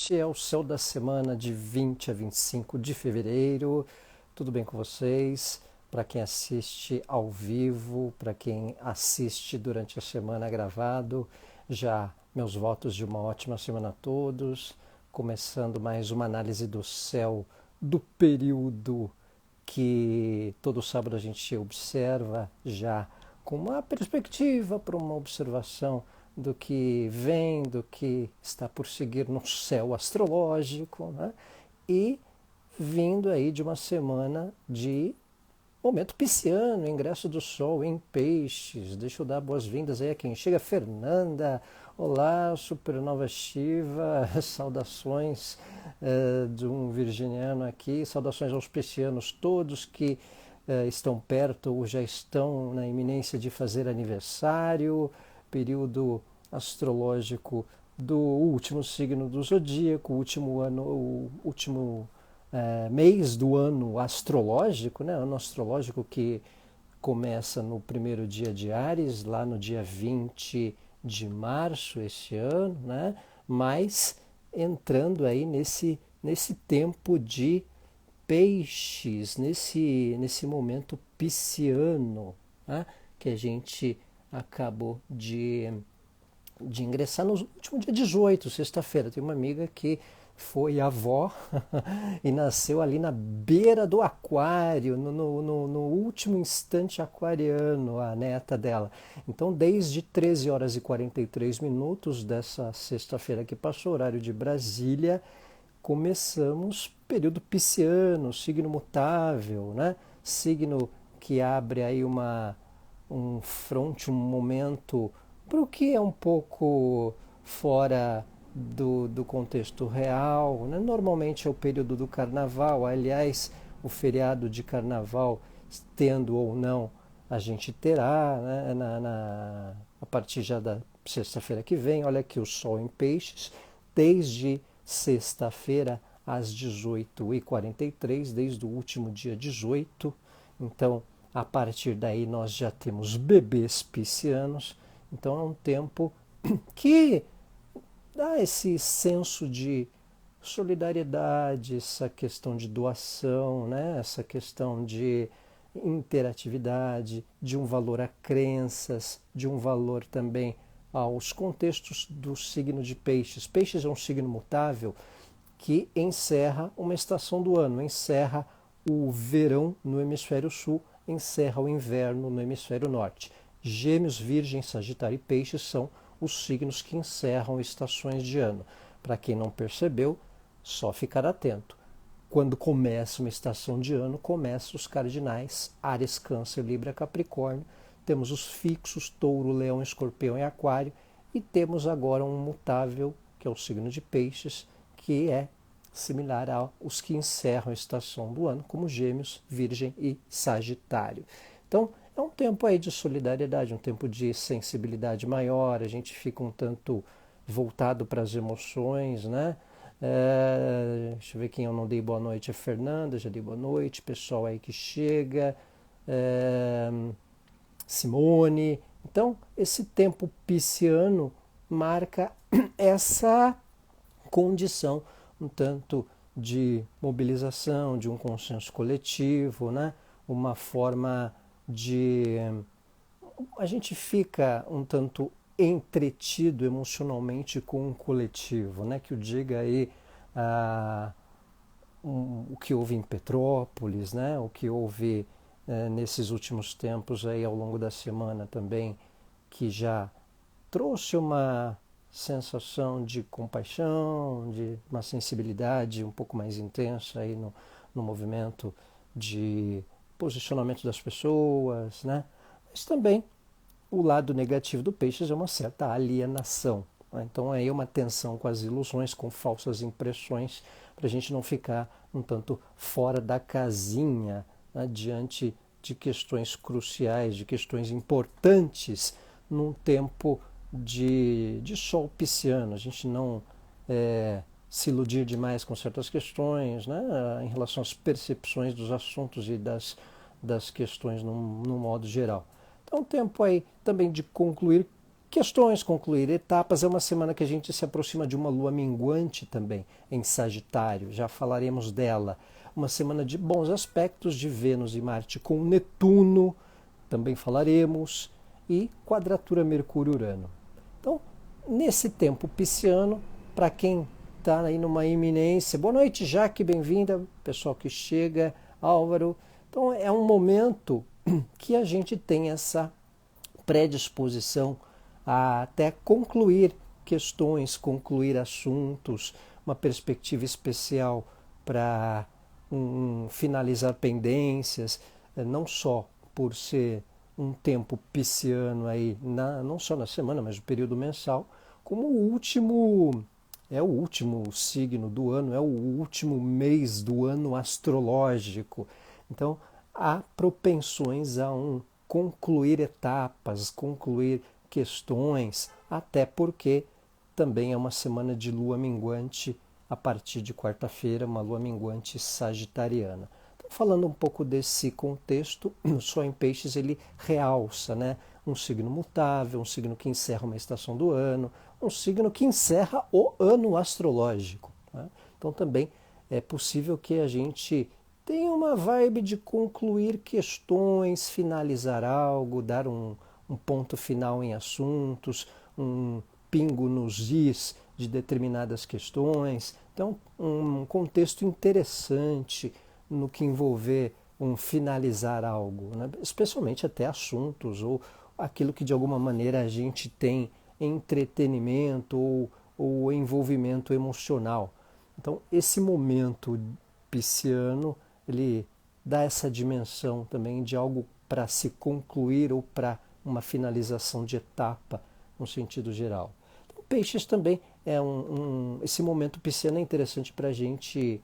Este é o Céu da Semana de 20 a 25 de fevereiro. Tudo bem com vocês? Para quem assiste ao vivo, para quem assiste durante a semana gravado, já meus votos de uma ótima semana a todos. Começando mais uma análise do céu do período que todo sábado a gente observa já com uma perspectiva para uma observação do que vem, do que está por seguir no céu astrológico, né? E vindo aí de uma semana de momento pisciano, ingresso do Sol em Peixes. Deixa eu dar boas-vindas aí a quem chega. Fernanda, olá, Supernova Shiva, saudações de um virginiano aqui, saudações aos piscianos todos que estão perto ou já estão na iminência de fazer aniversário, período astrológico do último signo do zodíaco, último ano, o último mês do ano astrológico, né? Ano astrológico que começa no primeiro dia de Áries, lá no dia 20 de março este ano, né? Mas entrando aí nesse tempo de Peixes, nesse momento pisciano, né? Que a gente acabou de ingressar no último dia 18, sexta-feira. Tem uma amiga que foi avó e nasceu ali na beira do aquário, no último instante aquariano, a neta dela. Então, desde 13 horas e 43 minutos dessa sexta-feira que passou, horário de Brasília, começamos período pisciano, signo mutável, né? Signo que abre aí um fronte, um momento para o que é um pouco fora do contexto real, né? Normalmente é o período do carnaval, aliás, o feriado de carnaval, tendo ou não, a gente terá, né? A partir já da sexta-feira que vem. Olha aqui o Sol em Peixes, desde sexta-feira às 18h43, desde o último dia 18. Então, a partir daí nós já temos bebês piscianos. Então é um tempo que dá esse senso de solidariedade, essa questão de doação, né? Essa questão de interatividade, de um valor a crenças, de um valor também aos contextos do signo de Peixes. Peixes é um signo mutável que encerra uma estação do ano, encerra o verão no hemisfério sul, encerra o inverno no hemisfério norte. Gêmeos, Virgem, Sagitário e Peixes são os signos que encerram estações de ano. Para quem não percebeu, só ficar atento. Quando começa uma estação de ano, começam os cardinais, Áries, Câncer, Libra, Capricórnio. Temos os fixos, Touro, Leão, Escorpião e Aquário. E temos agora um mutável, que é o signo de Peixes, que é similar aos que encerram a estação do ano, como Gêmeos, Virgem e Sagitário. Então, é um tempo aí de solidariedade, um tempo de sensibilidade maior, a gente fica um tanto voltado para as emoções, né? Deixa eu ver quem eu não dei boa noite, é Fernanda, já dei boa noite, pessoal aí que chega, Simone. Então, esse tempo pisciano marca essa condição um tanto de mobilização, de um consenso coletivo, né? Uma forma de... A gente fica um tanto entretido emocionalmente com um coletivo, né? Que o diga aí o que houve em Petrópolis, né? O que houve nesses últimos tempos aí ao longo da semana também, que já trouxe uma sensação de compaixão, de uma sensibilidade um pouco mais intensa aí no movimento de posicionamento das pessoas, né? Mas também o lado negativo do Peixes é uma certa alienação, né? Então aí é uma tensão com as ilusões, com falsas impressões, para a gente não ficar um tanto fora da casinha, né, diante de questões cruciais, de questões importantes num tempo de sol pisciano. A gente não se iludir demais com certas questões, né, em relação às percepções dos assuntos e das questões num modo geral. Então, um tempo aí também de concluir questões, concluir etapas. É uma semana que a gente se aproxima de uma lua minguante também em Sagitário, já falaremos dela. Uma semana de bons aspectos de Vênus e Marte com Netuno, também falaremos, e quadratura Mercúrio-Urano. Então, nesse tempo pisciano, para quem está aí numa iminência, boa noite, Jaque, bem-vinda, pessoal que chega, Álvaro. Então, é um momento que a gente tem essa predisposição a até concluir questões, concluir assuntos, uma perspectiva especial para finalizar pendências, não só por ser um tempo pisciano aí, não só na semana, mas no período mensal, como o último signo do ano, é o último mês do ano astrológico. Então, há propensões a concluir etapas, concluir questões, até porque também é uma semana de lua minguante a partir de quarta-feira, uma lua minguante sagitariana. Então, falando um pouco desse contexto, o Sol em Peixes ele realça, né? Um signo mutável, um signo que encerra uma estação do ano, um signo que encerra o ano astrológico. Né? Então também é possível que a gente tenha uma vibe de concluir questões, finalizar algo, dar um ponto final em assuntos, um pingo nos is de determinadas questões. Então, um contexto interessante no que envolver finalizar algo, né? Especialmente até assuntos ou aquilo que de alguma maneira a gente tem entretenimento ou envolvimento emocional. Então, esse momento pisciano, ele dá essa dimensão também de algo para se concluir ou para uma finalização de etapa, no sentido geral. Então, Peixes também é esse momento pisciano é interessante para a gente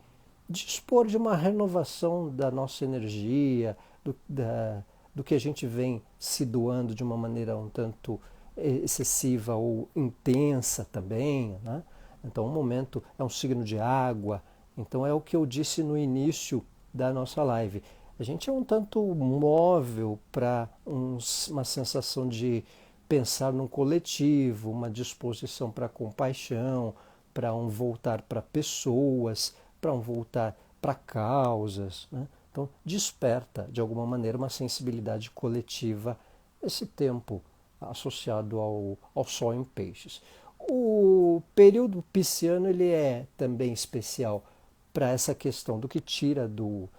dispor de uma renovação da nossa energia, do que a gente vem se doando de uma maneira um tanto excessiva ou intensa também, né? Então, o momento é um signo de água. Então, é o que eu disse no início da nossa live. A gente é um tanto móvel para uma sensação de pensar num coletivo, uma disposição para compaixão, para voltar para pessoas, para voltar para causas, né? Então, desperta, de alguma maneira, uma sensibilidade coletiva esse tempo associado ao Sol em Peixes. O período pisciano ele é também especial para essa questão do que tira do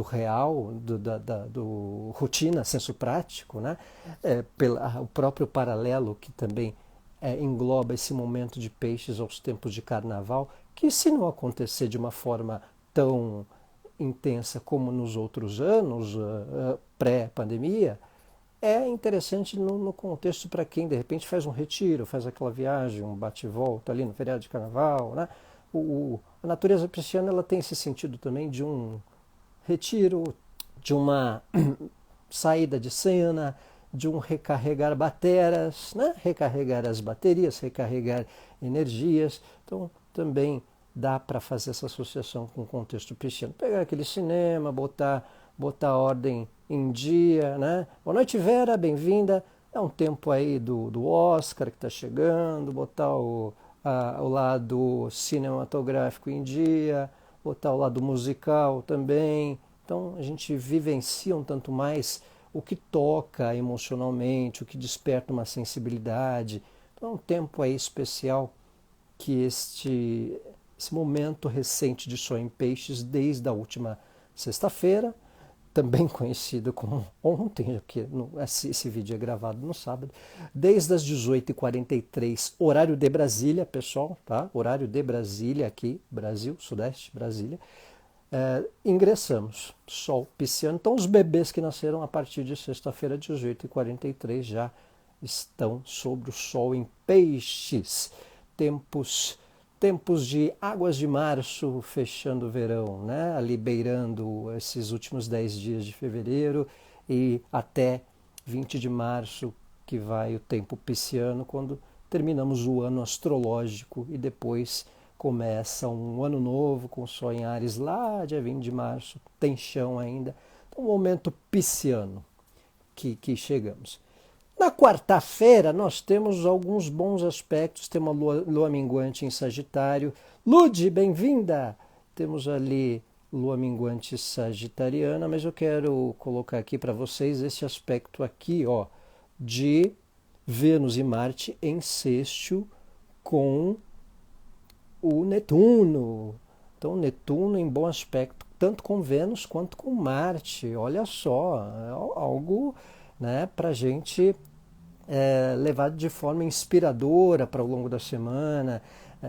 real, do rotina, senso prático, né? O próprio paralelo que também engloba esse momento de Peixes aos tempos de carnaval, que se não acontecer de uma forma tão intensa como nos outros anos, pré-pandemia, é interessante no contexto para quem de repente faz um retiro, faz aquela viagem, um bate-volta ali no feriado de carnaval, né? A natureza pisciana ela tem esse sentido também de um retiro, de uma saída de cena, de um recarregar bateras, né? Recarregar as baterias, recarregar energias. Então também dá para fazer essa associação com o contexto pisciano. Pegar aquele cinema, botar a ordem em dia, né? Boa noite, Vera, bem-vinda. É um tempo aí do Oscar que está chegando, botar o lado cinematográfico em dia, botar o lado musical também. Então a gente vivencia um tanto mais o que toca emocionalmente, o que desperta uma sensibilidade. Então é um tempo aí especial que esse momento recente de Sol em Peixes, desde a última sexta-feira, também conhecido como ontem, porque esse vídeo é gravado no sábado, desde as 18h43, horário de Brasília, pessoal, tá? Horário de Brasília aqui, Brasil, Sudeste, Brasília. Ingressamos, Sol pisciano. Então os bebês que nasceram a partir de sexta-feira, 18h43, já estão sobre o Sol em Peixes. Tempos de águas de março fechando o verão, né? Ali beirando esses últimos 10 dias de fevereiro e até 20 de março, que vai o tempo pisciano, quando terminamos o ano astrológico e depois começa um ano novo com o Sol em Áries lá dia 20 de março, tem chão ainda. Então, um momento pisciano que chegamos. Na quarta-feira nós temos alguns bons aspectos, temos uma lua minguante em Sagitário. Lude, bem-vinda! Temos ali lua minguante sagitariana, mas eu quero colocar aqui para vocês esse aspecto aqui, ó, de Vênus e Marte em sexto com o Netuno. Então, Netuno em bom aspecto, tanto com Vênus quanto com Marte. Olha só, é algo, né, para a gente levar de forma inspiradora para o longo da semana.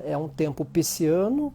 É um tempo pisciano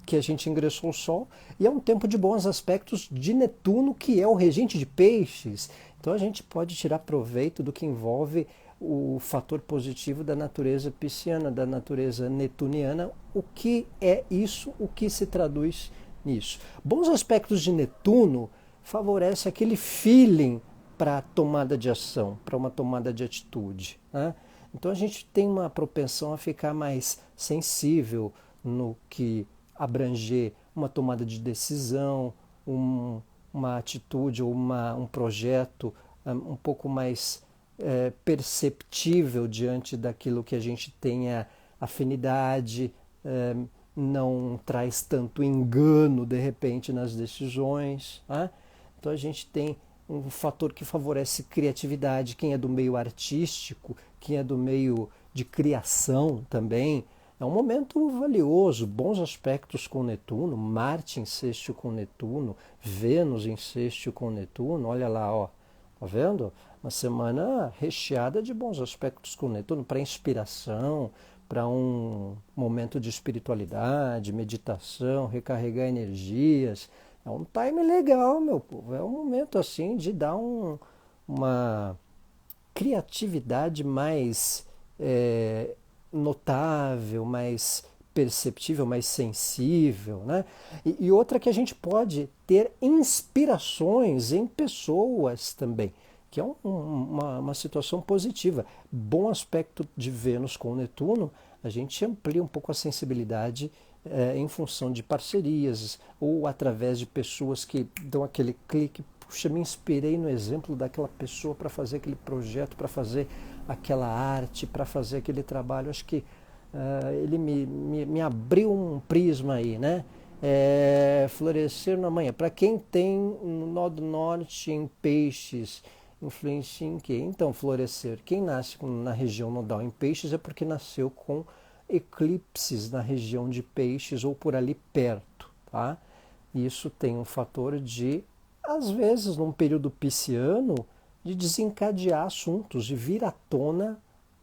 que a gente ingressou o Sol e é um tempo de bons aspectos de Netuno, que é o regente de Peixes. Então a gente pode tirar proveito do que envolve o fator positivo da natureza pisciana, da natureza netuniana. O que é isso? O que se traduz nisso? Bons aspectos de Netuno favorece aquele feeling para a tomada de ação, para uma tomada de atitude, né? Então a gente tem uma propensão a ficar mais sensível no que abranger uma tomada de decisão, uma atitude ou um projeto um pouco mais perceptível diante daquilo que a gente tenha afinidade, não traz tanto engano de repente nas decisões, né? Então a gente tem um fator que favorece criatividade. Quem é do meio artístico, quem é do meio de criação também, é um momento valioso. Bons aspectos com Netuno, Marte em sexto com Netuno, Vênus em sexto com Netuno, olha lá, ó, tá vendo? Uma semana recheada de bons aspectos com Netuno, para inspiração, para um momento de espiritualidade, meditação, recarregar energias. É um time legal, meu povo. É um momento assim de dar uma criatividade mais notável, mais perceptível, mais sensível, né? E outra que a gente pode ter inspirações em pessoas também, que é uma situação positiva. Bom aspecto de Vênus com Netuno, a gente amplia um pouco a sensibilidade em função de parcerias ou através de pessoas que dão aquele clique. Puxa, me inspirei no exemplo daquela pessoa para fazer aquele projeto, para fazer aquela arte, para fazer aquele trabalho. Acho que ele me abriu um prisma aí, né? Florescer na manhã. Para quem tem no nó do norte em peixes, influencia em quê? Então, florescer. Quem nasce na região nodal em peixes é porque nasceu com eclipses na região de peixes ou por ali perto, tá? Isso tem um fator de, às vezes, num período pisciano, de desencadear assuntos, de vir à tona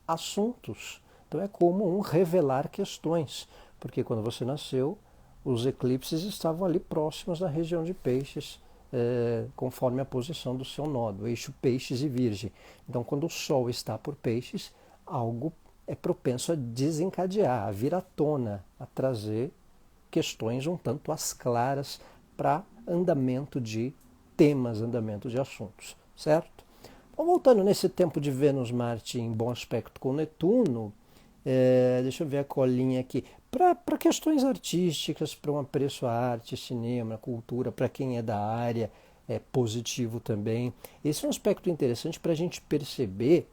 assuntos. Então é como revelar questões, porque quando você nasceu, os eclipses estavam ali próximos da região de peixes, conforme a posição do seu nodo, eixo peixes e virgem. Então quando o Sol está por peixes, algo é propenso a desencadear, a vir à tona, a trazer questões um tanto às claras para andamento de temas, andamento de assuntos, certo? Então, voltando nesse tempo de Vênus-Marte em bom aspecto com Netuno, deixa eu ver a colinha aqui, para questões artísticas, para um apreço à arte, cinema, cultura, para quem é da área, é positivo também. Esse é um aspecto interessante para a gente perceber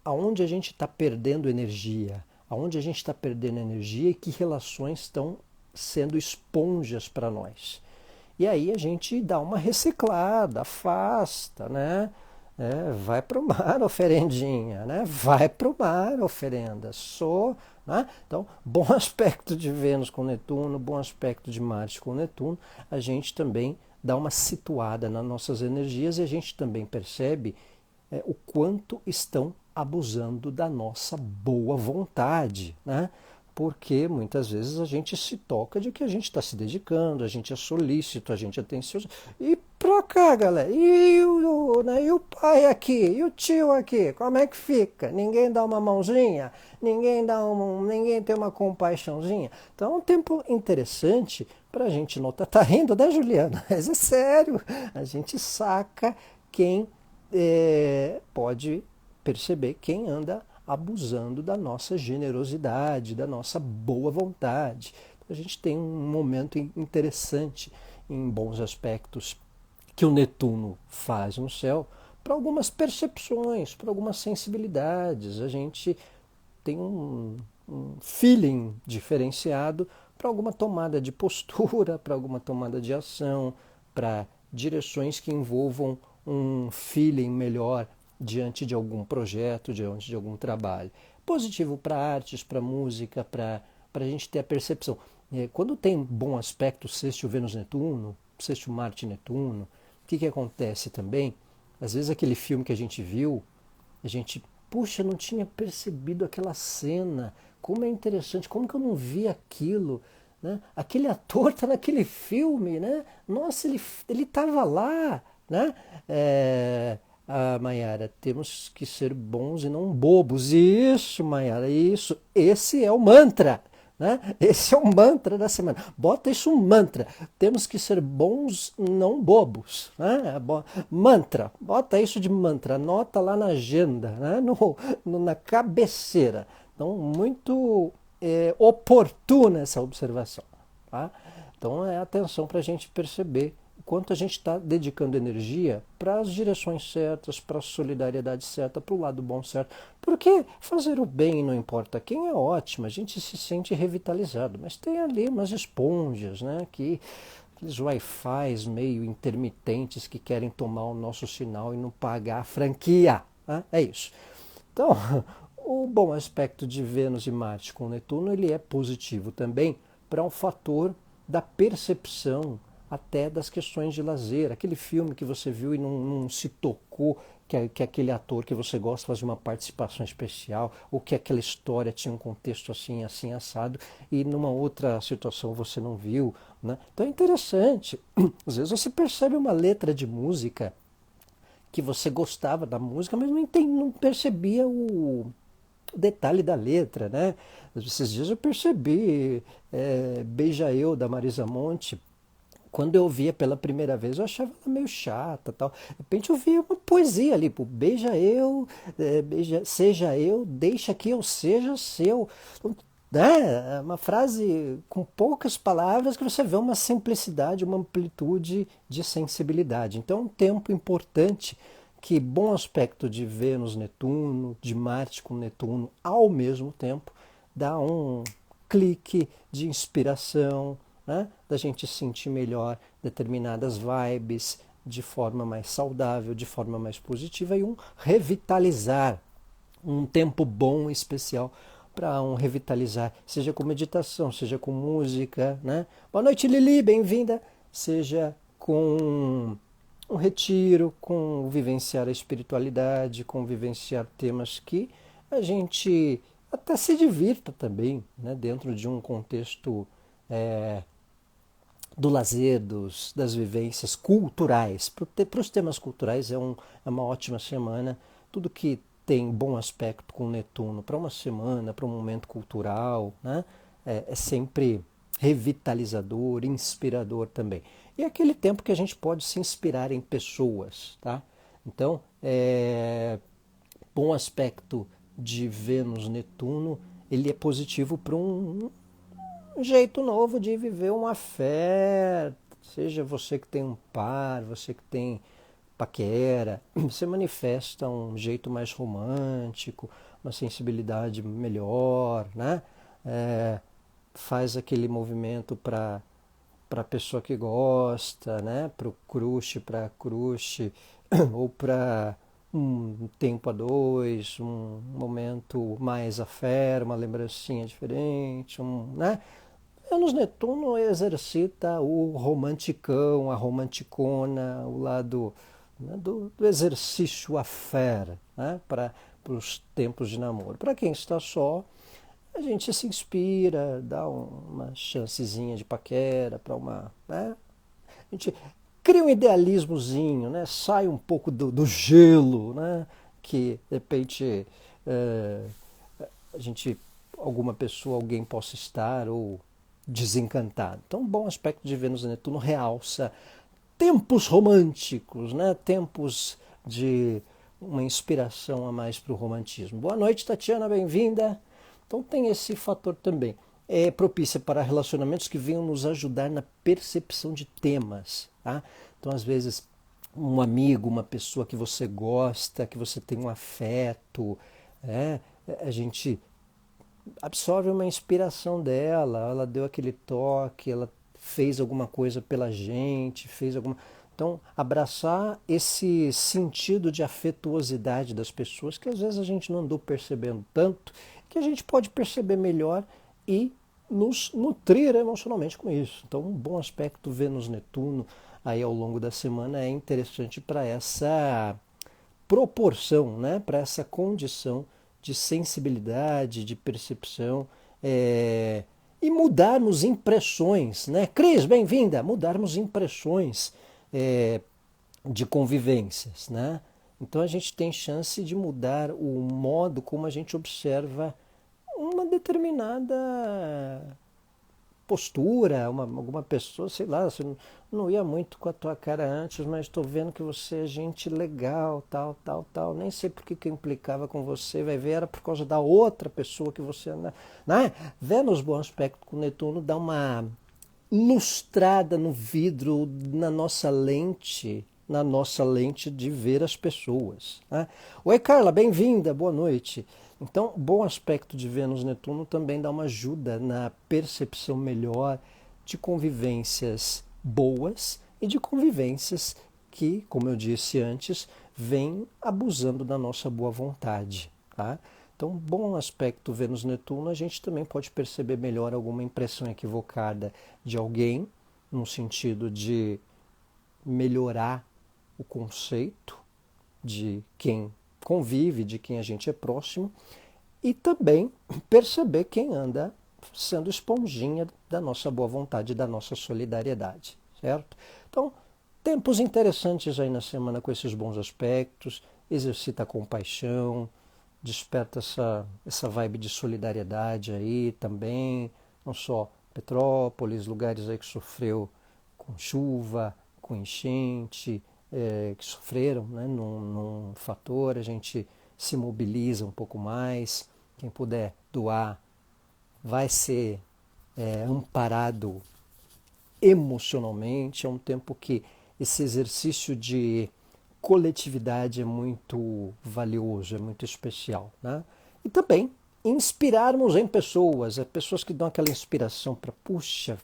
aonde a gente está perdendo energia, aonde a gente está perdendo energia e que relações estão sendo esponjas para nós. E aí a gente dá uma reciclada, afasta, né? Vai para o mar, oferendinha, né? Vai para o mar, oferenda. Né? Então, bom aspecto de Vênus com Netuno, bom aspecto de Marte com Netuno, a gente também dá uma situada nas nossas energias e a gente também percebe o quanto estão abusando da nossa boa vontade, né? Porque muitas vezes a gente se toca de que a gente está se dedicando, a gente é solícito, a gente é atencioso. E pra cá, galera, e o pai aqui, e o tio aqui, como é que fica? Ninguém dá uma mãozinha? Ninguém tem uma compaixãozinha? Então é um tempo interessante para a gente notar. Tá rindo, né, Juliana? Mas é sério, a gente saca quem pode perceber quem anda abusando da nossa generosidade, da nossa boa vontade. A gente tem um momento interessante em bons aspectos que o Netuno faz no céu para algumas percepções, para algumas sensibilidades. A gente tem um feeling diferenciado para alguma tomada de postura, para alguma tomada de ação, para direções que envolvam um feeling melhor diante de algum projeto, diante de algum trabalho. Positivo para artes, para música, para a gente ter a percepção. Quando tem bom aspecto sextil Vênus-Netuno, sextil Marte-Netuno, o que acontece também? Às vezes aquele filme que a gente viu, a gente, puxa, não tinha percebido aquela cena, como é interessante, como que eu não vi aquilo, né? Aquele ator está naquele filme, né? Nossa, ele estava lá, né? Maiara, temos que ser bons e não bobos. Isso, Maiara, isso. Esse é o mantra, né? Esse é o mantra da semana. Bota isso um mantra. Temos que ser bons, não bobos. Né? Mantra. Bota isso de mantra. Anota lá na agenda, né? Na cabeceira. Então, muito oportuna essa observação. Tá? Então, atenção para a gente perceber o quanto a gente está dedicando energia para as direções certas, para a solidariedade certa, para o lado bom certo. Porque fazer o bem, não importa quem, é ótimo, a gente se sente revitalizado. Mas tem ali umas esponjas, né, aqueles Wi-Fis meio intermitentes que querem tomar o nosso sinal e não pagar a franquia. Né? É isso. Então, o bom aspecto de Vênus e Marte com Netuno, ele é positivo também para um fator da percepção até das questões de lazer. Aquele filme que você viu e não se tocou que aquele ator que você gosta fazia uma participação especial, ou que aquela história tinha um contexto assim, assim, assado, e numa outra situação você não viu. Né? Então é interessante. Às vezes você percebe uma letra de música que você gostava da música, mas não percebia o detalhe da letra, né? Esses dias eu percebi Beija Eu, da Marisa Monte. Quando eu via pela primeira vez, eu achava ela meio chata, tal. De repente eu vi uma poesia ali, pô, beija eu, seja eu, deixa que eu seja seu. Né? Uma frase com poucas palavras que você vê uma simplicidade, uma amplitude de sensibilidade. Então é um tempo importante que bom aspecto de Vênus-Netuno, de Marte com Netuno ao mesmo tempo, dá um clique de inspiração, né? Da gente sentir melhor determinadas vibes de forma mais saudável, de forma mais positiva e um revitalizar, um tempo bom e especial para um revitalizar, seja com meditação, seja com música, né? Boa noite, Lili, bem-vinda. Seja com um retiro, com vivenciar a espiritualidade, com vivenciar temas que a gente até se divirta também, né? Dentro de um contexto do lazer, das vivências culturais. Para os temas culturais é uma ótima semana. Tudo que tem bom aspecto com Netuno para uma semana, para um momento cultural, né? É sempre revitalizador, inspirador também. E é aquele tempo que a gente pode se inspirar em pessoas. Tá? Então, bom aspecto de Vênus-Netuno, ele é positivo para um jeito novo de viver uma fé, seja você que tem um par, você que tem paquera, você manifesta um jeito mais romântico, uma sensibilidade melhor, né? Faz aquele movimento para a pessoa que gosta, né? Para o crush, para a crush, ou para um tempo a dois, um momento mais afé, uma lembrancinha diferente, né? Vênus Netuno exercita o romanticão, a romanticona, o lado, né, do exercício afé, né, para os tempos de namoro. Para quem está só, a gente se inspira, dá uma chancezinha de paquera para uma... Né, a gente cria um idealismozinho, né, sai um pouco do gelo, né, que de repente a gente, alguma pessoa, alguém possa estar ou desencantado. Então, um bom aspecto de Vênus e Netuno realça tempos românticos, né? Tempos de uma inspiração a mais para o romantismo. Boa noite, Tatiana, bem-vinda. Então tem esse fator também. É propícia para relacionamentos que venham nos ajudar na percepção de temas. Tá? Então, às vezes, um amigo, uma pessoa que você gosta, que você tem um afeto, né? A gente absorve uma inspiração dela, ela deu aquele toque, ela fez alguma coisa pela gente, fez alguma. Então, abraçar esse sentido de afetuosidade das pessoas que às vezes a gente não andou percebendo tanto, que a gente pode perceber melhor e nos nutrir emocionalmente com isso. Então, um bom aspecto Vênus-Netuno aí ao longo da semana é interessante para essa proporção, né, para essa condição de sensibilidade, de percepção e mudarmos impressões, né? Cris, bem-vinda! Mudarmos impressões é, de convivências, né? Então a gente tem chance de mudar o modo como a gente observa uma determinada postura, alguma pessoa, sei lá, você não ia muito com a tua cara antes, mas estou vendo que você é gente legal, tal, tal, tal. Nem sei por que eu implicava com você, vai ver, era por causa da outra pessoa que você... Né? Vênus bom aspecto com Netuno dá uma lustrada no vidro, na nossa lente de ver as pessoas. Né? Oi, Carla, bem-vinda, boa noite. Então, bom aspecto de Vênus-Netuno também dá uma ajuda na percepção melhor de convivências boas e de convivências que, como eu disse antes, vêm abusando da nossa boa vontade. Tá? Então, bom aspecto Vênus-Netuno, a gente também pode perceber melhor alguma impressão equivocada de alguém, no sentido de melhorar o conceito de quem convive, de quem a gente é próximo, e também perceber quem anda sendo esponjinha da nossa boa vontade, da nossa solidariedade, certo? Então, tempos interessantes aí na semana com esses bons aspectos, exercita a compaixão, desperta essa vibe de solidariedade aí também, não só Petrópolis, lugares aí que sofreu com chuva, com enchente, que sofreram, né, num fator, a gente se mobiliza um pouco mais, quem puder doar vai ser amparado emocionalmente, é um tempo que esse exercício de coletividade é muito valioso, é muito especial. Né? E também inspirarmos em pessoas, pessoas que dão aquela inspiração para, puxa,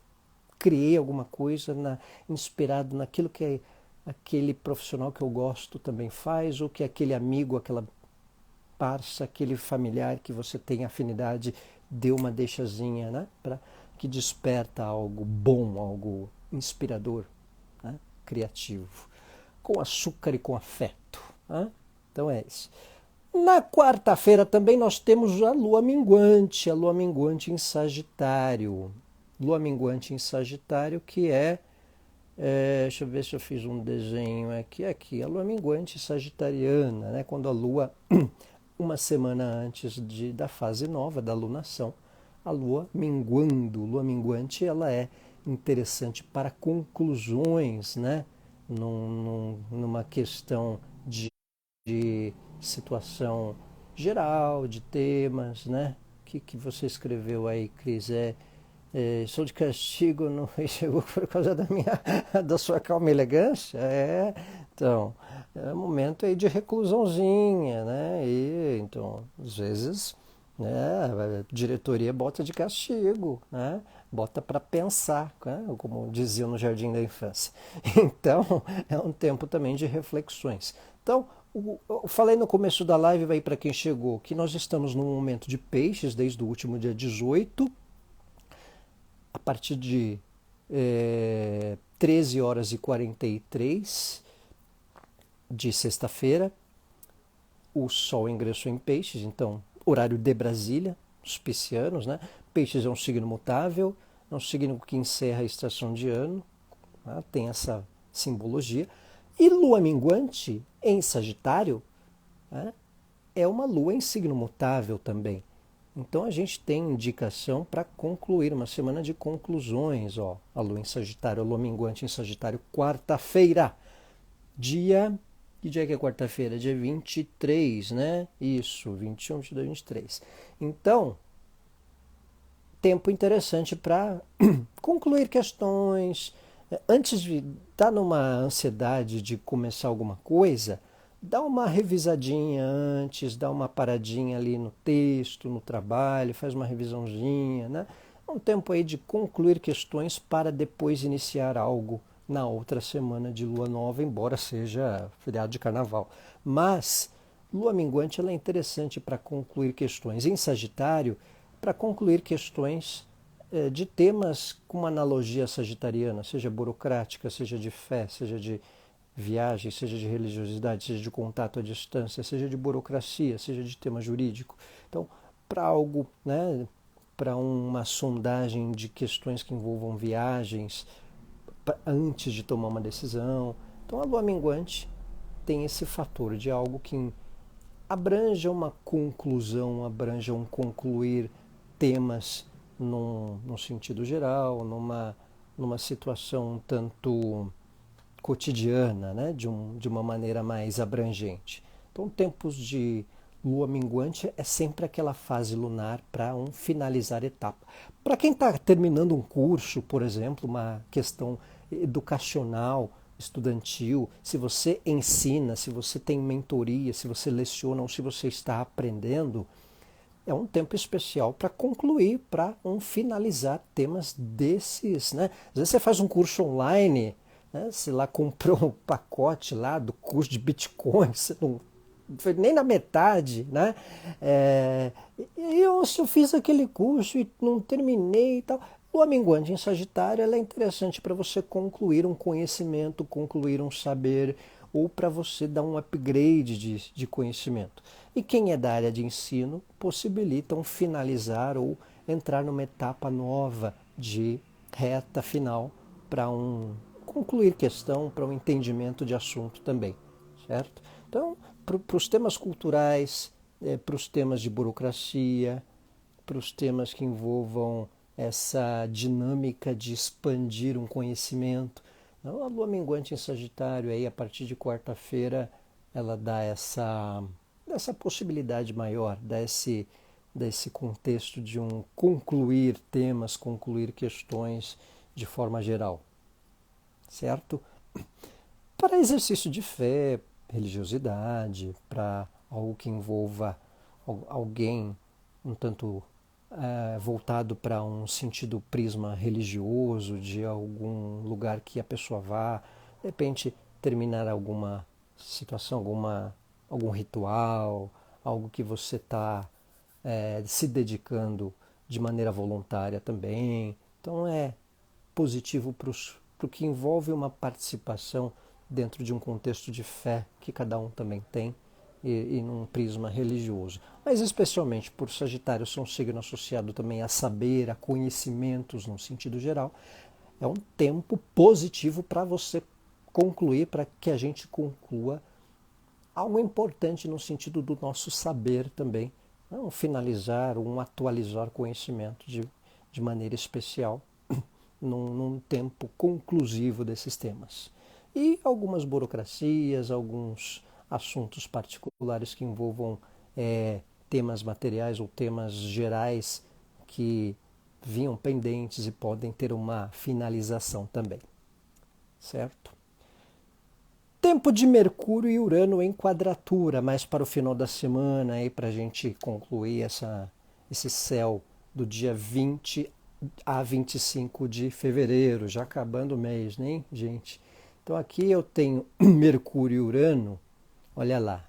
criei alguma coisa inspirado naquilo que aquele profissional que eu gosto também faz, ou que aquele amigo, aquela parça, aquele familiar que você tem afinidade deu uma deixazinha, né? Que desperta algo bom, algo inspirador, né? Criativo, com açúcar e com afeto. Né? Então é isso. Na quarta-feira também nós temos a lua minguante em Sagitário. Lua minguante em Sagitário, que deixa eu ver se eu fiz um desenho aqui, a lua minguante sagitariana, né? Quando a lua, uma semana antes da fase nova, da lunação, a lua minguando, lua minguante, ela é interessante para conclusões, né? Numa questão de situação geral, de temas, né? Que você escreveu aí, Cris? Sou de castigo no Facebook por causa da sua calma e elegância? Então, é um momento aí de reclusãozinha, né? E, então, às vezes, né, a diretoria bota de castigo, né? Bota para pensar, né? Como diziam no Jardim da Infância. Então, é um tempo também de reflexões. Então, eu falei no começo da live, aí para quem chegou, que nós estamos num momento de peixes desde o último dia 18, a partir de 13 horas e 43 de sexta-feira, o Sol ingressou em Peixes, então, horário de Brasília, os piscianos, né? Peixes é um signo mutável, é um signo que encerra a estação de ano, né? Tem essa simbologia. E lua minguante em Sagitário, né? É uma lua em signo mutável também. Então a gente tem indicação para concluir, uma semana de conclusões. Ó, a lua em Sagitário, a lua minguante em Sagitário, quarta-feira. Que dia que é quarta-feira? Dia 23, né? Isso, 21, 22, 23. Então, tempo interessante para concluir questões, Antes de estar numa ansiedade de começar alguma coisa, dá uma revisadinha antes, dá uma paradinha ali no texto, no trabalho, faz uma revisãozinha, né? É um tempo aí de concluir questões para depois iniciar algo na outra semana de lua nova, embora seja feriado de carnaval. Mas lua minguante ela é interessante para concluir questões. Em Sagitário, para concluir questões de temas com uma analogia sagitariana, seja burocrática, seja de fé, seja de viagem, seja de religiosidade, seja de contato à distância, seja de burocracia, seja de tema jurídico. Então, para algo, né, para uma sondagem de questões que envolvam viagens, antes de tomar uma decisão. Então, a lua minguante tem esse fator de algo que abranja uma conclusão, abranja um concluir temas num sentido geral, numa situação um tanto cotidiana, né? De uma maneira mais abrangente. Então, tempos de lua minguante é sempre aquela fase lunar para um finalizar etapa. Para quem está terminando um curso, por exemplo, uma questão educacional, estudantil, se você ensina, se você tem mentoria, se você leciona ou se você está aprendendo, é um tempo especial para concluir, para finalizar temas desses, né? Às vezes você faz um curso online, né? Você lá comprou um pacote lá do curso de Bitcoin, você não foi nem na metade, né? Eu fiz aquele curso e não terminei e tal. O minguante em Sagitário ela é interessante para você concluir um conhecimento, concluir um saber, ou para você dar um upgrade de conhecimento. E quem é da área de ensino possibilitam finalizar ou entrar numa etapa nova de reta final para concluir questão, para um entendimento de assunto também, certo? Então, para os temas culturais, para os temas de burocracia, para os temas que envolvam essa dinâmica de expandir um conhecimento. Então, a lua minguante em Sagitário, aí, a partir de quarta-feira, ela dá essa possibilidade maior, desse contexto de concluir temas, concluir questões de forma geral, certo? Para exercício de fé, religiosidade, para algo que envolva alguém um tanto voltado para um sentido prisma religioso, de algum lugar que a pessoa vá, de repente terminar alguma situação, algum ritual, algo que você está se dedicando de maneira voluntária também. Então é positivo para o que envolve uma participação dentro de um contexto de fé que cada um também tem e num prisma religioso. Mas especialmente por Sagitário ser um signo associado também a saber, a conhecimentos no sentido geral, é um tempo positivo para você concluir, para que a gente conclua algo importante no sentido do nosso saber também, um finalizar, um atualizar conhecimento de maneira especial num tempo conclusivo desses temas. E algumas burocracias, alguns assuntos particulares que envolvam temas materiais ou temas gerais que vinham pendentes e podem ter uma finalização também, certo? Tempo de Mercúrio e Urano em quadratura, mais para o final da semana, para a gente concluir esse céu do dia 20 a 25 de fevereiro, já acabando o mês, né, gente? Então aqui eu tenho Mercúrio e Urano, olha lá,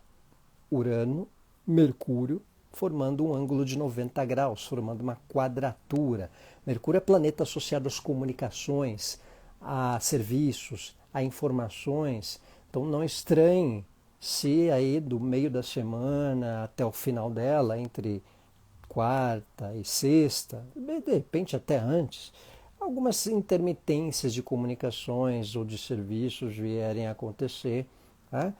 Urano, Mercúrio, formando um ângulo de 90 graus, formando uma quadratura. Mercúrio é planeta associado às comunicações, a serviços, a informações. Então não estranhe se aí do meio da semana até o final dela, entre quarta e sexta, de repente até antes, algumas intermitências de comunicações ou de serviços vierem a acontecer, né?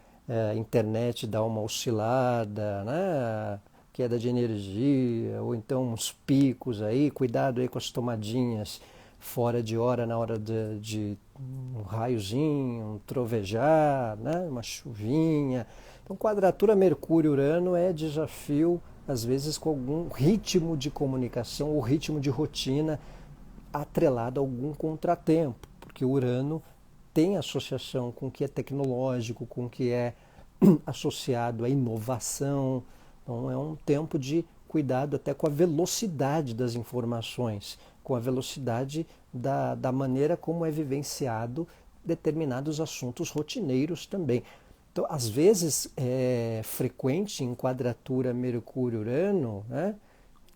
A internet dá uma oscilada, né? Queda de energia, ou então uns picos aí, cuidado aí com as tomadinhas fora de hora, na hora de um raiozinho, um trovejar, né? Uma chuvinha. Então, quadratura Mercúrio-Urano é desafio, às vezes, com algum ritmo de comunicação ou ritmo de rotina atrelado a algum contratempo, porque porque Urano tem associação com o que é tecnológico, com o que é associado à inovação. Então é um tempo de cuidado até com a velocidade das informações, com a velocidade da maneira como é vivenciado determinados assuntos rotineiros também. Então, às vezes, é frequente em quadratura Mercúrio-Urano, né,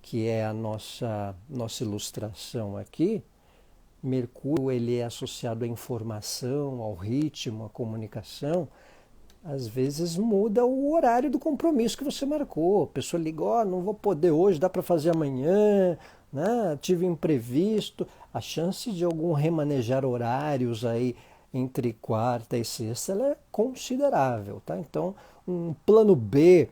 que é a nossa ilustração aqui. Mercúrio ele é associado à informação, ao ritmo, à comunicação. Às vezes muda o horário do compromisso que você marcou. A pessoa liga, ó, não vou poder hoje, dá para fazer amanhã, né? Tive imprevisto. A chance de algum remanejar horários aí entre quarta e sexta ela é considerável, tá? Então, um plano B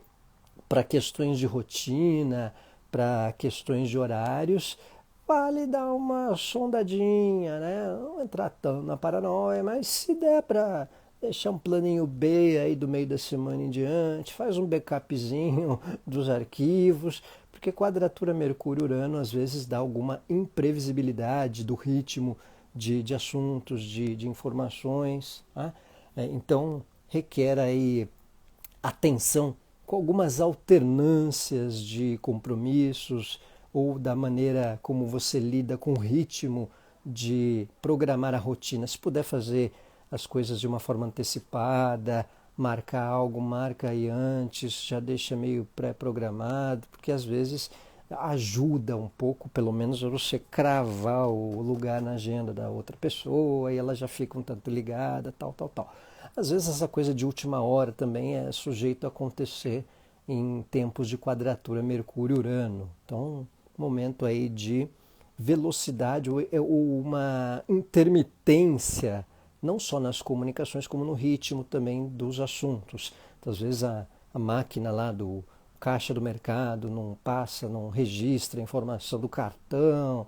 para questões de rotina, para questões de horários, vale dar uma sondadinha, né? Não entrar tanto na paranoia, mas se der para deixar um planinho B aí do meio da semana em diante, faz um backupzinho dos arquivos, porque quadratura Mercúrio-Urano às vezes dá alguma imprevisibilidade do ritmo de assuntos, de informações, tá? Então requer aí atenção com algumas alternâncias de compromissos ou da maneira como você lida com o ritmo de programar a rotina. Se puder fazer as coisas de uma forma antecipada, marcar algo, marca aí antes, já deixa meio pré-programado, porque às vezes ajuda um pouco, pelo menos, a você cravar o lugar na agenda da outra pessoa e ela já fica um tanto ligada, tal, tal, tal. Às vezes essa coisa de última hora também é sujeito a acontecer em tempos de quadratura Mercúrio-Urano. Então, momento aí de velocidade ou uma intermitência, não só nas comunicações, como no ritmo também dos assuntos. Então, às vezes a máquina lá do caixa do mercado não passa, não registra a informação do cartão,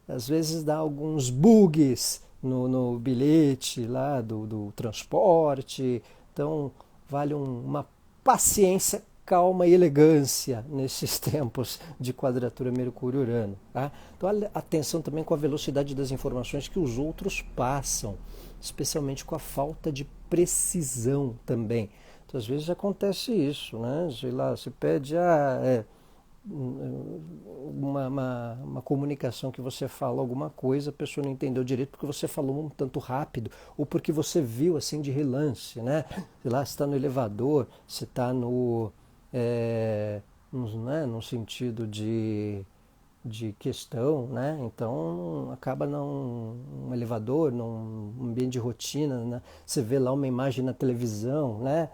às vezes dá alguns bugs no bilhete lá do transporte. Então vale uma paciência, calma e elegância nesses tempos de quadratura Mercúrio-Urano. Tá? Então atenção também com a velocidade das informações que os outros passam, especialmente com a falta de precisão também. Então, às vezes acontece isso, né? Sei lá, você pede uma comunicação que você fala alguma coisa, a pessoa não entendeu direito porque você falou um tanto rápido ou porque você viu assim de relance, né? Sei lá, você está no elevador, você está no sentido de questão, né? Então acaba num elevador, num ambiente de rotina, né? Você vê lá uma imagem na televisão, né?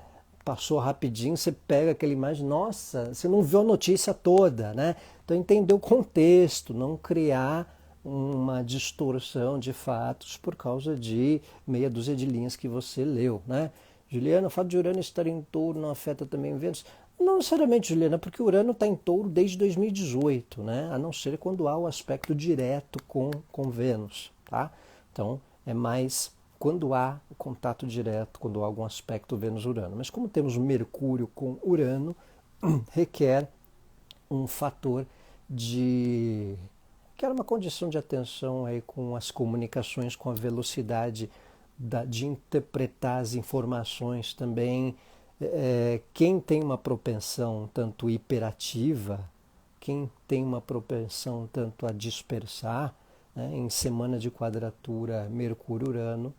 Passou rapidinho, você pega aquela imagem, nossa, você não viu a notícia toda, né? Então entender o contexto, não criar uma distorção de fatos por causa de meia dúzia de linhas que você leu, né? Juliana, o fato de Urano estar em Touro não afeta também Vênus? Não necessariamente, Juliana, porque o Urano está em Touro desde 2018, né? A não ser quando há o aspecto direto com Vênus, tá? Então é mais quando há o contato direto, quando há algum aspecto Vênus-Urano. Mas como temos Mercúrio com Urano, requer um fator que era uma condição de atenção aí com as comunicações, com a velocidade de interpretar as informações também. Quem tem uma propensão tanto hiperativa, quem tem uma propensão tanto a dispersar, né, em semana de quadratura Mercúrio-Urano,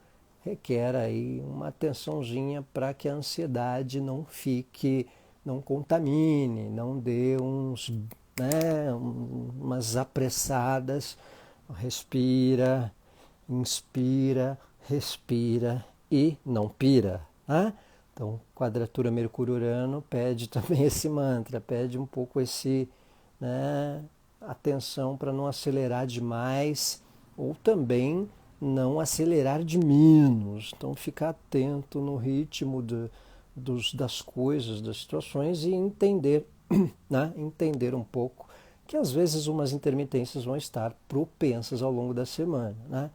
requer aí uma atençãozinha para que a ansiedade não contamine, não dê umas apressadas. Respira, inspira, respira e não pira. Né? Então, quadratura Mercúrio-Urano pede também esse mantra, pede um pouco atenção para não acelerar demais ou também não acelerar de menos. Então, ficar atento no ritmo das coisas, das situações e entender, né? Entender um pouco que às vezes umas intermitências vão estar propensas ao longo da semana, né?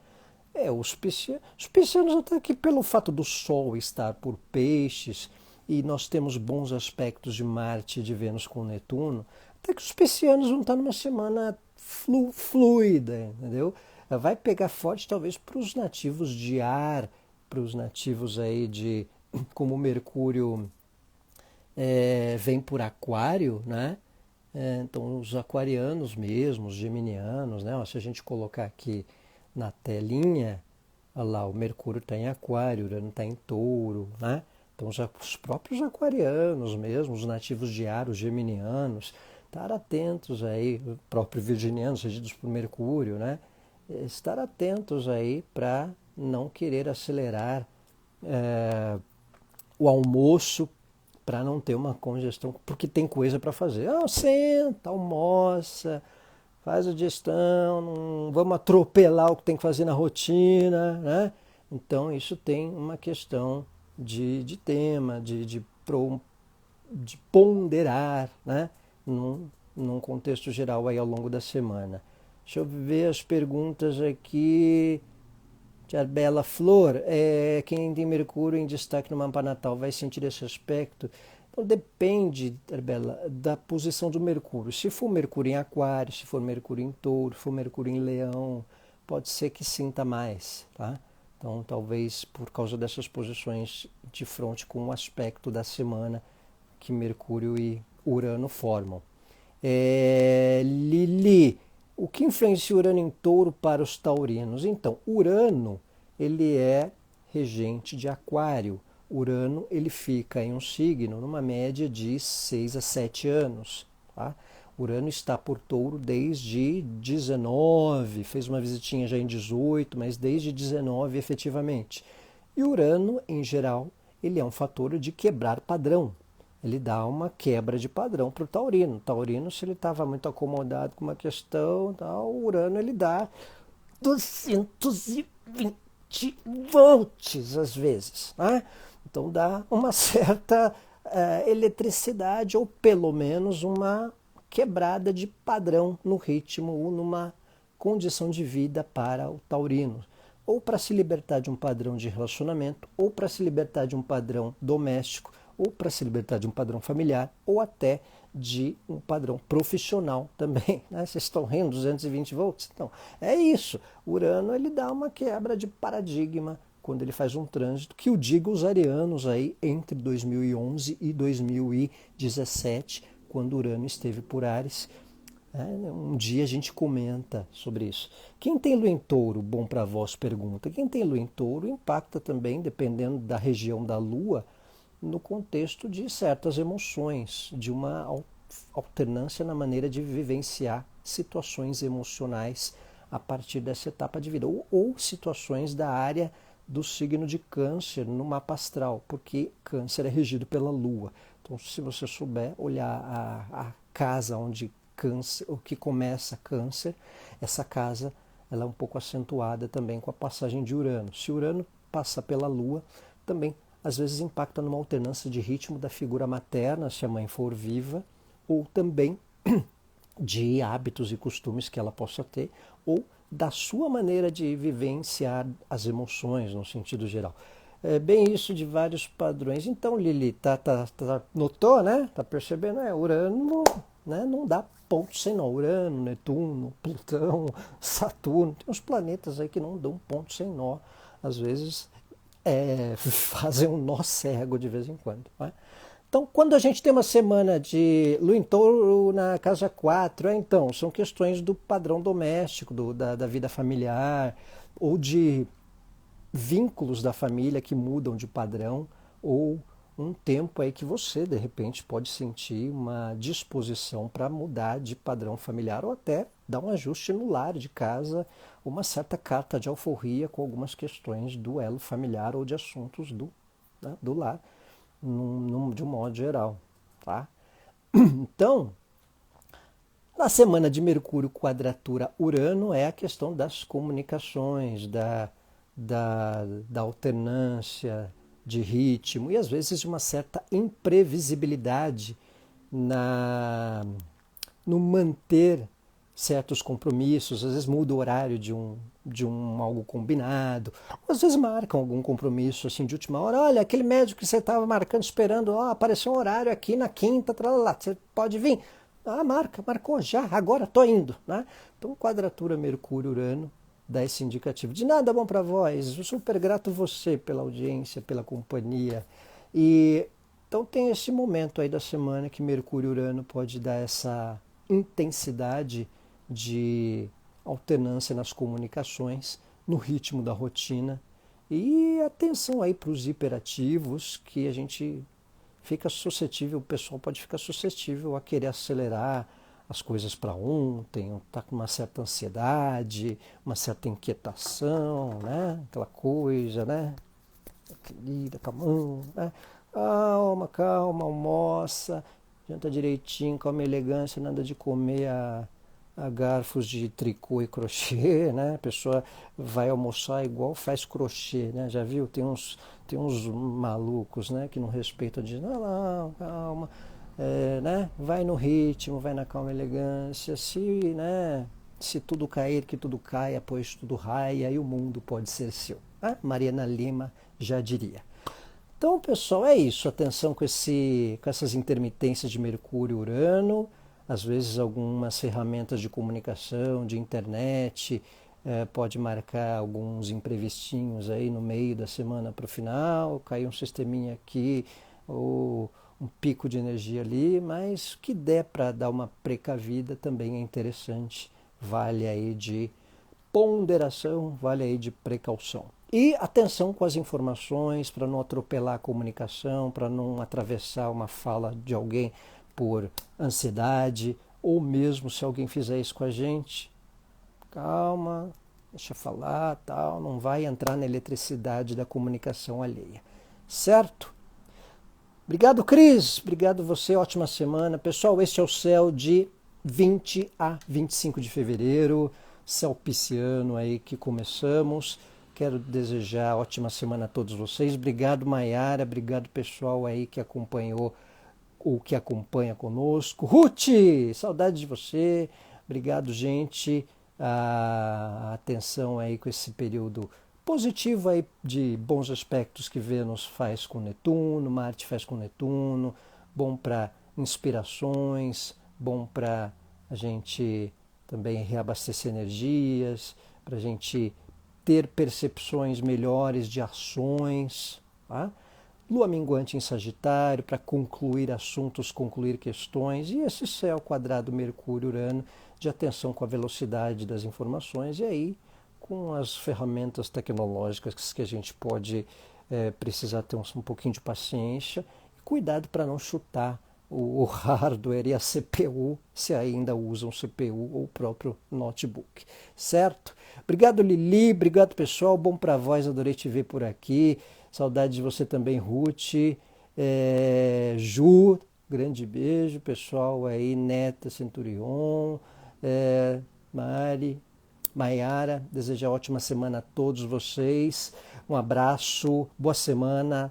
Os piscianos até que pelo fato do Sol estar por peixes e nós temos bons aspectos de Marte e de Vênus com Netuno, até que os piscianos vão estar numa semana fluida, entendeu? Vai pegar forte talvez para os nativos de ar, para os nativos aí de, como Mercúrio vem por aquário, né? Então os aquarianos mesmo, os geminianos, né? Ó, se a gente colocar aqui na telinha, olha lá, o Mercúrio está em aquário, o Urano está em touro, né? Então já os próprios aquarianos mesmo, os nativos de ar, os geminianos, estar atentos aí, o próprio virginianos, regidos por Mercúrio, né? Estar atentos aí para não querer acelerar o almoço, para não ter uma congestão, porque tem coisa para fazer. Senta, almoça, faz a digestão, não vamos atropelar o que tem que fazer na rotina, né? Então isso tem uma questão de tema, de ponderar, né? Num contexto geral aí ao longo da semana. Deixa eu ver as perguntas aqui. Tia Bela Flor, quem tem Mercúrio em destaque no mapa natal vai sentir esse aspecto? Então depende, Tia Bela, da posição do Mercúrio. Se for Mercúrio em Aquário, se for Mercúrio em Touro, se for Mercúrio em Leão, pode ser que sinta mais, tá? Então talvez por causa dessas posições de frente com o aspecto da semana que Mercúrio e Urano formam. Lili, o que influencia Urano em Touro para os taurinos? Então, Urano, ele é regente de Aquário. Urano, ele fica em um signo numa média de 6 a 7 anos. Tá? Urano está por Touro desde 19, fez uma visitinha já em 18, mas desde 19 efetivamente. E Urano, em geral, ele é um fator de quebrar padrão. Ele dá uma quebra de padrão para o taurino. O taurino, se ele estava muito acomodado com uma questão, o Urano ele dá 220 volts às vezes. Né? Então dá uma certa eletricidade ou pelo menos uma quebrada de padrão no ritmo ou numa condição de vida para o taurino. Ou para se libertar de um padrão de relacionamento, ou para se libertar de um padrão doméstico, ou para se libertar de um padrão familiar, ou até de um padrão profissional também. Né? Vocês estão rindo, 220 volts? Então, é isso. Urano ele dá uma quebra de paradigma quando ele faz um trânsito, que o diga os arianos aí entre 2011 e 2017, quando Urano esteve por Áries. Um dia a gente comenta sobre isso. Quem tem Lua em Touro, bom para vós, pergunta. Quem tem Lua em Touro impacta também, dependendo da região da Lua, no contexto de certas emoções, de uma alternância na maneira de vivenciar situações emocionais a partir dessa etapa de vida, ou situações da área do signo de Câncer no mapa astral, porque Câncer é regido pela Lua. Então, se você souber olhar a casa onde Câncer, o que começa Câncer, essa casa ela é um pouco acentuada também com a passagem de Urano. Se Urano passa pela Lua, também às vezes impacta numa alternância de ritmo da figura materna, se a mãe for viva, ou também de hábitos e costumes que ela possa ter, ou da sua maneira de vivenciar as emoções, no sentido geral. É bem isso de vários padrões. Então, Lili, notou, né? Tá percebendo? Urano, né? Não dá ponto sem nó. Urano, Netuno, Plutão, Saturno, tem uns planetas aí que não dão ponto sem nó. Às vezes fazem um nó cego de vez em quando. Né? Então, quando a gente tem uma semana de Lua em Touro na casa 4, então, são questões do padrão doméstico, da vida familiar, ou de vínculos da família que mudam de padrão, ou um tempo aí que você, de repente, pode sentir uma disposição para mudar de padrão familiar ou até dar um ajuste no lar de casa, uma certa carta de alforria com algumas questões do elo familiar ou de assuntos do lar, de um modo geral. Tá? Então, na semana de Mercúrio quadratura Urano é a questão das comunicações, da alternância de ritmo e às vezes de uma certa imprevisibilidade no manter certos compromissos, às vezes muda o horário de um algo combinado, ou às vezes marcam algum compromisso assim de última hora. Olha, aquele médico que você estava marcando, esperando, apareceu um horário aqui na quinta, você pode vir? Marcou já, agora estou indo. Né? Então, quadratura Mercúrio-Urano dar esse indicativo. De nada, bom para vós. Eu super grato você pela audiência, pela companhia. E então tem esse momento aí da semana que Mercúrio e Urano pode dar essa intensidade de alternância nas comunicações, no ritmo da rotina. E atenção aí para os hiperativos, que a gente fica suscetível, o pessoal pode ficar suscetível a querer acelerar as coisas para ontem, tá com uma certa ansiedade, uma certa inquietação, né? Aquela coisa, né? Lida com a mão, né? Calma, calma, almoça, janta direitinho, come elegância, nada de comer a garfos de tricô e crochê, né? A pessoa vai almoçar igual faz crochê, né? Já viu? Tem uns malucos, né? Que não respeitam, dizem, não, não, calma, né? Vai no ritmo, vai na calma e elegância, né? Se tudo cair, que tudo caia, pois tudo raia e o mundo pode ser seu. Ah, Mariana Lima já diria. Então, pessoal, é isso. Atenção com essas intermitências de Mercúrio e Urano. Às vezes algumas ferramentas de comunicação, de internet, pode marcar alguns imprevistinhos aí no meio da semana para o final, cair um sisteminha aqui, ou um pico de energia ali, mas o que der para dar uma precavida também é interessante. Vale aí de ponderação, vale aí de precaução. E atenção com as informações, para não atropelar a comunicação, para não atravessar uma fala de alguém por ansiedade, ou mesmo se alguém fizer isso com a gente, calma, deixa falar, tal, não vai entrar na eletricidade da comunicação alheia. Certo? Obrigado, Cris. Obrigado você, ótima semana. Pessoal, este é o céu de 20 a 25 de fevereiro, céu pisciano aí que começamos. Quero desejar ótima semana a todos vocês. Obrigado, Maiara. Obrigado, pessoal aí que acompanhou ou que acompanha conosco. Ruth, saudade de você. Obrigado, gente. Atenção aí com esse período positivo aí de bons aspectos que Vênus faz com Netuno, Marte faz com Netuno. Bom para inspirações, bom para a gente também reabastecer energias, para a gente ter percepções melhores de ações, tá? Lua minguante em Sagitário para concluir assuntos, concluir questões, e esse céu quadrado Mercúrio-Urano de atenção com a velocidade das informações, e aí com as ferramentas tecnológicas que a gente pode precisar ter um pouquinho de paciência, e cuidado para não chutar o hardware e a CPU, se ainda usam CPU ou o próprio notebook, certo? Obrigado, Lili, obrigado, pessoal, bom para vós, adorei te ver por aqui, saudade de você também, Ruth, Ju, grande beijo, pessoal aí, Neta Centurion, Mari, Maiara, desejar ótima semana a todos vocês, um abraço, boa semana,